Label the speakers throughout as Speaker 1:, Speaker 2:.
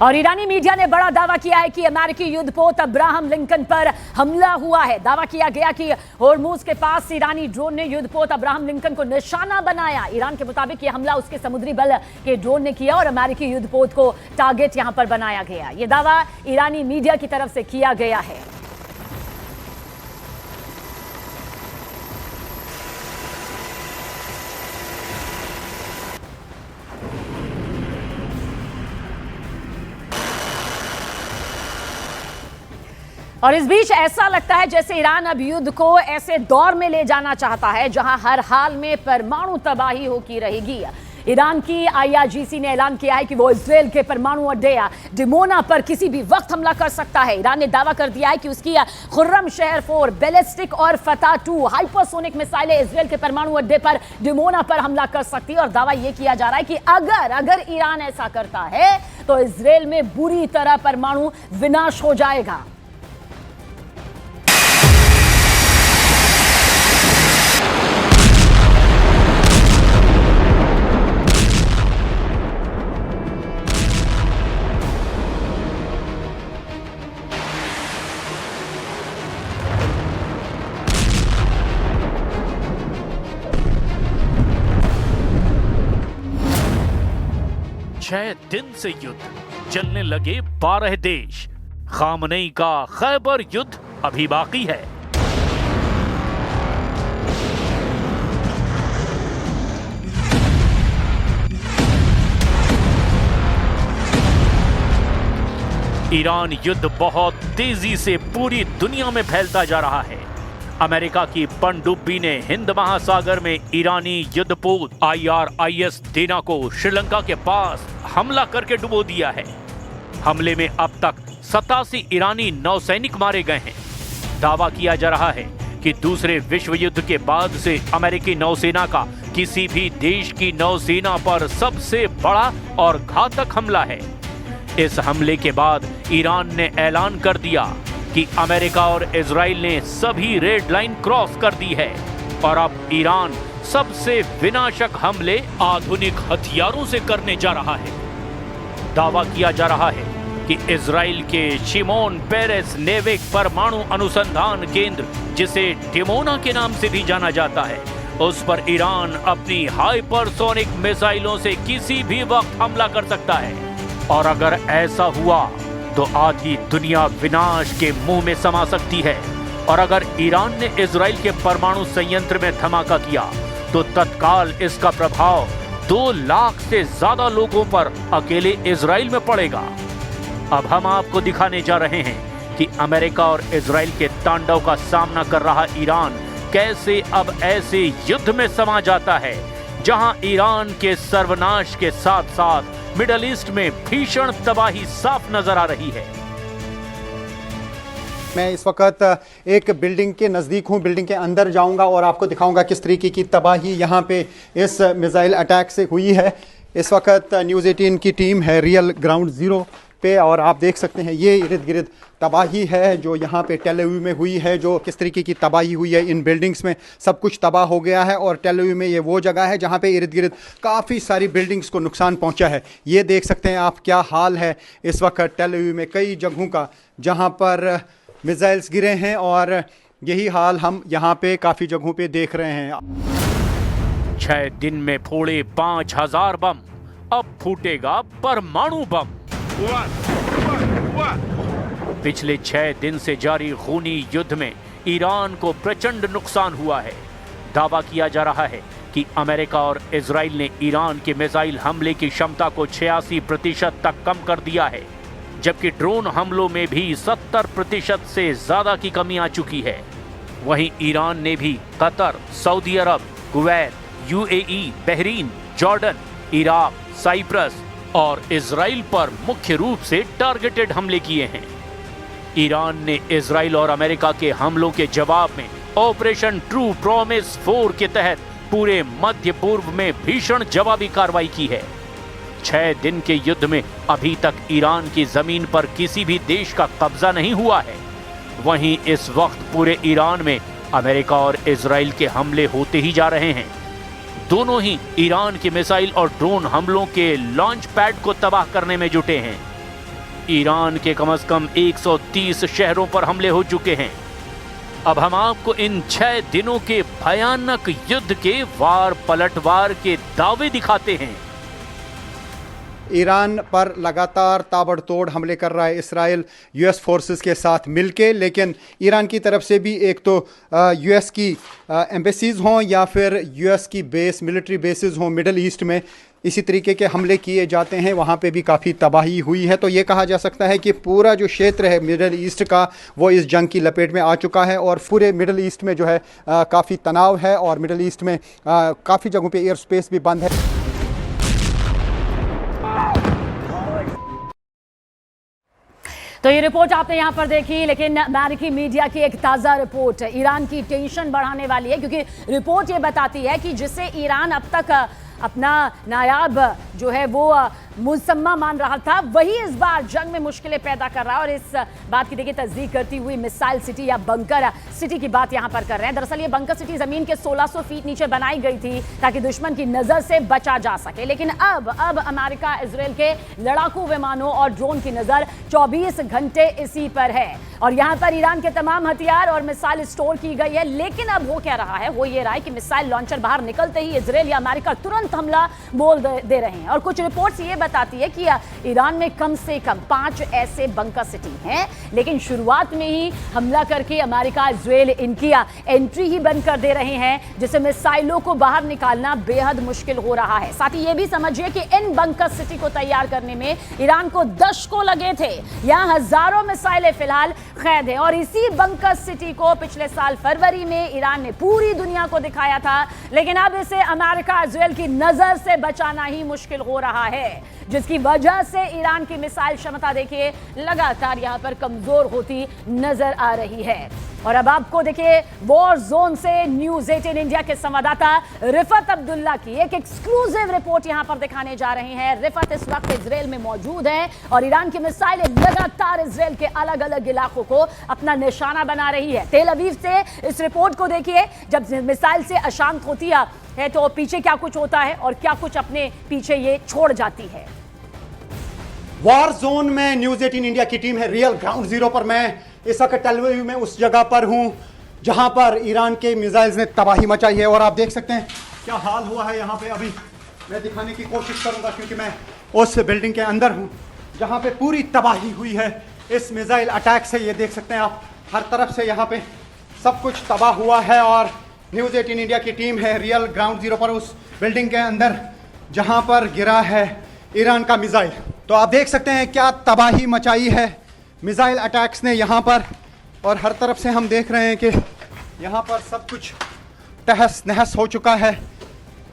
Speaker 1: और ईरानी मीडिया ने बड़ा दावा किया है कि अमेरिकी युद्धपोत अब्राहम लिंकन पर हमला हुआ है। दावा किया गया कि होर्मुज के पास ईरानी ड्रोन ने युद्धपोत अब्राहम लिंकन को निशाना बनाया। ईरान के मुताबिक यह हमला उसके समुद्री बल के ड्रोन ने किया और अमेरिकी युद्धपोत को टारगेट यहां पर बनाया गया। यह दावा ईरानी मीडिया की तरफ से किया गया है। और इस बीच ऐसा लगता है जैसे ईरान अब युद्ध को ऐसे दौर में ले जाना चाहता है जहां हर हाल में परमाणु तबाही होती रहेगी। ईरान की IRGC ने ऐलान किया है कि वो इजरायल के परमाणु अड्डे डिमोना पर किसी भी वक्त हमला कर सकता है। ईरान ने दावा कर दिया है कि उसकी खुर्रम शहर 4 बैलिस्टिक और फतह 2 हाइपरसोनिक मिसाइलें इजरायल के परमाणु अड्डे पर डिमोना पर हमला कर सकती है। और दावा यह किया जा रहा है कि अगर ईरान ऐसा करता है तो इजरायल में बुरी तरह परमाणु विनाश हो जाएगा।
Speaker 2: छह दिन से युद्ध चलने लगे 12 देश। खामनेई का खैबर युद्ध अभी बाकी है। ईरान युद्ध बहुत तेजी से पूरी दुनिया में फैलता जा रहा है। अमेरिका की पनडुब्बी ने हिंद महासागर में ईरानी युद्धपोत IRIS देना को श्रीलंका के पास हमला करके डुबो दिया है। हमले में अब तक 87 ईरानी नौसैनिक मारे गए हैं। दावा किया जा रहा है कि दूसरे विश्व युद्ध के बाद से अमेरिकी नौसेना का किसी भी देश की नौसेना पर सबसे बड़ा और घातक हमला है। इस हमले के बाद ईरान ने ऐलान कर दिया कि अमेरिका और इजराइल ने सभी रेड लाइन क्रॉस कर दी है और अब ईरान सबसे विनाशक हमले आधुनिक हथियारों से करने जा रहा है। दावा किया जा रहा है कि इजराइल के शिमोन पेरेस नेविक परमाणु अनुसंधान केंद्र, जिसे डिमोना के नाम से भी जाना जाता है, उस पर ईरान अपनी हाइपरसोनिक मिसाइलों से किसी भी वक्त हमला कर सकता है। और अगर ऐसा हुआ तो आधी दुनिया विनाश के मुंह में समा सकती है। और अगर ईरान ने इजराइल के परमाणु संयंत्र में धमाका किया तो तत्काल इसका प्रभाव 2 लाख से ज्यादा लोगों पर अकेले इजराइल में पड़ेगा। अब हम आपको दिखाने जा रहे हैं कि अमेरिका और इजराइल के तांडव का सामना कर रहा ईरान कैसे अब ऐसे युद्ध में समा जाता है जहां ईरान के सर्वनाश के साथ साथ मिडल ईस्ट में भीषण तबाही साफ नजर आ रही है।
Speaker 3: मैं इस वक्त एक बिल्डिंग के नज़दीक हूं। बिल्डिंग के अंदर जाऊंगा और आपको दिखाऊंगा किस तरीके की तबाही यहां पे इस मिसाइल अटैक से हुई है। इस वक्त न्यूज़ 18 की टीम है रियल ग्राउंड ज़ीरो पे और आप देख सकते हैं ये इर्द गिर्द तबाही है जो यहाँ पे टेल अवीव में हुई है। जो किस तरीके की तबाही हुई है, इन बिल्डिंग्स में सब कुछ तबाह हो गया है। और टेल अवीव में ये वो जगह है जहाँ पे इर्द गिर्द काफ़ी सारी बिल्डिंग्स को नुकसान पहुँचा है। ये देख सकते हैं आप क्या हाल है इस वक्त टेल अवीव में, कई जगहों का जहाँ पर मिसाइल्स गिरे हैं और यही हाल हम यहाँ पे काफ़ी जगहों पे देख रहे हैं।
Speaker 2: 6 दिन में फोड़े 5000 बम, अब फूटेगा परमाणु बम। पिछले 6 दिन से जारी खूनी युद्ध में ईरान को प्रचंड नुकसान हुआ है। दावा किया जा रहा है कि अमेरिका और इजराइल ने ईरान के मिसाइल हमले की क्षमता को 86% तक कम कर दिया है, जबकि ड्रोन हमलों में भी 70% से ज्यादा की कमी आ चुकी है। वहीं ईरान ने भी Qatar, Saudi Arabia, Kuwait, UAE, Bahrain, Jordan, Iraq, Cyprus और इजराइल पर मुख्य रूप से टारगेटेड हमले किए हैं। ईरान ने इजराइल और अमेरिका के हमलों के जवाब में ऑपरेशन ट्रू प्रॉमिस 4 के तहत पूरे मध्य पूर्व में भीषण जवाबी कार्रवाई की है। 6 दिन के युद्ध में अभी तक ईरान की जमीन पर किसी भी देश का कब्जा नहीं हुआ है। वहीं इस वक्त पूरे ईरान में अमेरिका और इजराइल के हमले होते ही जा रहे हैं। दोनों ही ईरान के मिसाइल और ड्रोन हमलों के लॉन्च पैड को तबाह करने में जुटे हैं। ईरान के कम से कम 130 शहरों पर हमले हो चुके हैं। अब हम आपको इन 6 दिनों के भयानक युद्ध के वार पलटवार के दावे दिखाते हैं।
Speaker 3: ईरान पर लगातार ताबड़तोड़ हमले कर रहा है इसराइल यूएस फोर्सेस के साथ मिलके, लेकिन ईरान की तरफ से भी एक तो यूएस की एम्बेसीज हों या फिर यूएस की बेस मिलिट्री बेसिस हों मिडल ईस्ट में, इसी तरीके के हमले किए जाते हैं। वहाँ पे भी काफ़ी तबाही हुई है। तो ये कहा जा सकता है कि पूरा जो क्षेत्र है मिडल ईस्ट का वो इस जंग की लपेट में आ चुका है और पूरे मिडल ईस्ट में जो है काफ़ी तनाव है और मिडल ईस्ट में काफ़ी जगहों पे एयर स्पेस भी बंद है।
Speaker 1: तो ये रिपोर्ट आपने यहाँ पर देखी, लेकिन अमेरिकी मीडिया की एक ताज़ा रिपोर्ट ईरान की टेंशन बढ़ाने वाली है, क्योंकि रिपोर्ट ये बताती है कि जिसे ईरान अब तक अपना नायाब जो है वो मुसम्मा मान रहा था, वही इस बार जंग में मुश्किलें पैदा कर रहा है। और इस बात की देखिए तस्दीक करती हुई मिसाइल सिटी या बंकर सिटी की बात यहाँ पर कर रहे हैं। दरअसल ये बंकर सिटी जमीन के 1600 फीट नीचे बनाई गई थी ताकि दुश्मन की नजर से बचा जा सके, लेकिन अब अमेरिका इजराइल के लड़ाकू विमानों और ड्रोन की नजर 24 घंटे इसी पर है और यहाँ पर ईरान के तमाम हथियार और मिसाइल स्टोर की गई है। लेकिन अब वो क्या रहा है, वो ये रहा है कि मिसाइल लॉन्चर बाहर निकलते ही इजराइल या अमेरिका तुरंत हमला बोल दे रहे हैं। और कुछ रिपोर्ट्स ये बताती है कि ईरान में कम से कम 5 ऐसे बंकर सिटी हैं, लेकिन शुरुआत में ही हमला करके अमेरिका इजराइल इनकी एंट्री ही बंद कर दे रहे हैं, जिससे मिसाइलों को बाहर निकालना बेहद मुश्किल हो रहा है। साथ ही ये भी समझिए कि इन बंकर सिटी को तैयार करने में ईरान को दशकों लगे थे। यहाँ हजारों मिसाइलें फिलहाल कैद हैं और इसी बंकर सिटी को पिछले साल फरवरी में ईरान ने पूरी दुनिया को दिखाया था, लेकिन अब इसे अमेरिका इजराइल की नजर से बचाना ही मुश्किल हो रहा है, जिसकी वजह से ईरान की मिसाइल क्षमता देखिए लगातार यहां पर कमजोर होती नजर आ रही है। और अब आपको देखिए वॉर जोन से न्यूज़ 18 इंडिया के संवाददाता रिफत अब्दुल्ला की एक एक्सक्लूसिव रिपोर्ट यहां पर दिखाने जा रहे हैं। रिफत इस वक्त इजराइल में मौजूद है और ईरान की मिसाइलें लगातार इजराइल के अलग अलग इलाकों को अपना निशाना बना रही है। तेल अवीव से इस रिपोर्ट को देखिए, जब मिसाइल से अशांत होती है तो पीछे क्या कुछ होता है और क्या कुछ अपने पीछे ये छोड़ जाती है।
Speaker 3: वॉर जोन में न्यूज़ 18 इंडिया की टीम है रियल ग्राउंड जीरो पर। मैं इस वक्त टेल अवीव में उस जगह पर हूं जहां पर ईरान के मिसाइल्स ने तबाही मचाई है और आप देख सकते हैं क्या हाल हुआ है यहाँ पे। अभी मैं दिखाने की कोशिश करूंगा क्योंकि मैं उस बिल्डिंग के अंदर हूं जहां पे पूरी तबाही हुई है इस मिसाइल अटैक से। ये देख सकते हैं आप, हर तरफ से यहाँ पे सब कुछ तबाह हुआ है और न्यूज़ 18 इंडिया की टीम है रियल ग्राउंड जीरो पर उस बिल्डिंग के अंदर जहां पर गिरा है ईरान का मिसाइल। तो आप देख सकते हैं क्या तबाही मचाई है मिसाइल अटैक्स ने यहाँ पर, और हर तरफ से हम देख रहे हैं कि यहाँ पर सब कुछ तहस नहस हो चुका है।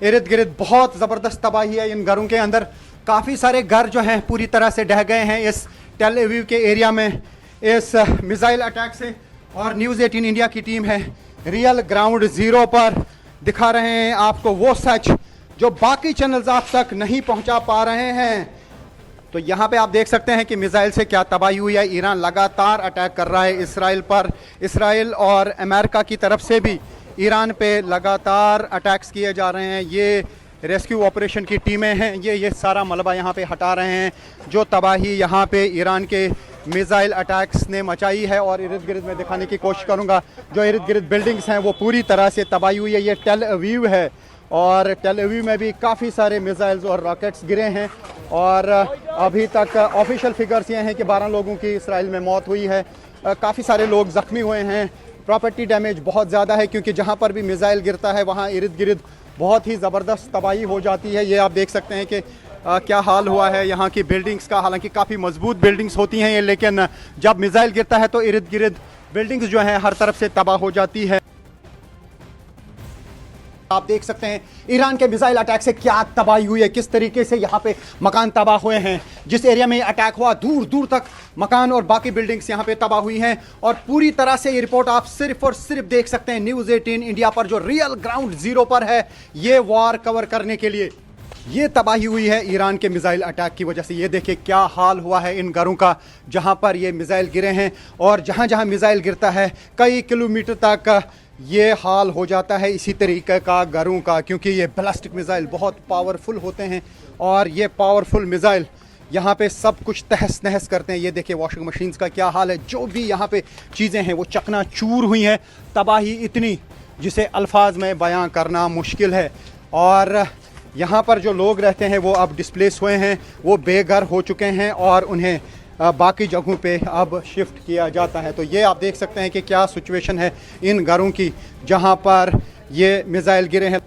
Speaker 3: इर्द गिर्द बहुत ज़बरदस्त तबाही है इन घरों के अंदर। काफ़ी सारे घर जो हैं पूरी तरह से ढह गए हैं इस टेल अवीव के एरिया में इस मिसाइल अटैक से। और न्यूज़ 18 इंडिया की टीम है रियल ग्राउंड ज़ीरो पर दिखा रहे हैं आपको वो सच जो बाकी चैनल्स आप तक नहीं पहुंचा पा रहे हैं। तो यहाँ पे आप देख सकते हैं कि मिसाइल से क्या तबाही हुई है। ईरान लगातार अटैक कर रहा है इसराइल पर। इसराइल और अमेरिका की तरफ से भी ईरान पे लगातार अटैक्स किए जा रहे हैं। ये रेस्क्यू ऑपरेशन की टीमें हैं, ये सारा मलबा यहाँ पे हटा रहे हैं जो तबाही यहाँ पे ईरान के मिसाइल अटैक्स ने मचाई है। और इर्द गिर्द में दिखाने की कोशिश करूँगा जो इर्द गिर्द बिल्डिंग्स हैं वो पूरी तरह से तबाही हुई है। ये टेल अवीव है और टेल अवीव में भी काफ़ी सारे मिसाइल्स और रॉकेट्स गिरे हैं और अभी तक ऑफिशियल फिगर्स ये हैं कि 12 लोगों की इसराइल में मौत हुई है। काफ़ी सारे लोग ज़ख्मी हुए हैं। प्रॉपर्टी डैमेज बहुत ज़्यादा है क्योंकि जहाँ पर भी मिसाइल गिरता है वहाँ इर्द गिर्द बहुत ही ज़बरदस्त तबाही हो जाती है। ये आप देख सकते हैं कि क्या हाल हुआ है यहाँ की बिल्डिंग्स का। हालांकि काफ़ी मजबूत बिल्डिंग्स होती हैं ये, लेकिन जब मिसाइल गिरता है तो इर्द गिर्द बिल्डिंग्स जो हैं हर तरफ से तबाह हो जाती है। आप देख सकते हैं ईरान के मिसाइल अटैक से क्या तबाही हुई है, किस तरीके से यहाँ पे मकान तबाह हुए हैं। जिस एरिया में अटैक हुआ दूर दूर तक मकान और बाकी बिल्डिंग्स यहाँ पे तबाह हुई हैं। और पूरी तरह से ये रिपोर्ट आप सिर्फ और सिर्फ देख सकते हैं न्यूज़ 18 इंडिया पर जो रियल ग्राउंड जीरो पर है ये वॉर कवर करने के लिए। ये तबाही हुई है ईरान के मिसाइल अटैक की वजह से। ये देखिए क्या हाल हुआ है इन घरों का जहाँ पर ये मिसाइल गिरे हैं और जहाँ जहाँ मिसाइल गिरता है कई किलोमीटर तक ये हाल हो जाता है इसी तरीके का घरों का, क्योंकि ये बैलिस्टिक मिसाइल बहुत पावरफुल होते हैं और ये पावरफुल मिसाइल यहाँ पे सब कुछ तहस नहस करते हैं। ये देखिए वॉशिंग मशीन्स का क्या हाल है, जो भी यहाँ पे चीज़ें हैं वो चकनाचूर हुई हैं। तबाही इतनी जिसे अल्फाज में बयां करना मुश्किल है। और यहाँ पर जो लोग रहते हैं वो अब डिस्प्लेस हुए हैं, वो बेघर हो चुके हैं और उन्हें बाकी जगहों पे अब शिफ्ट किया जाता है। तो ये आप देख सकते हैं कि क्या सिचुएशन है इन घरों की जहाँ पर ये मिसाइल गिरे हैं।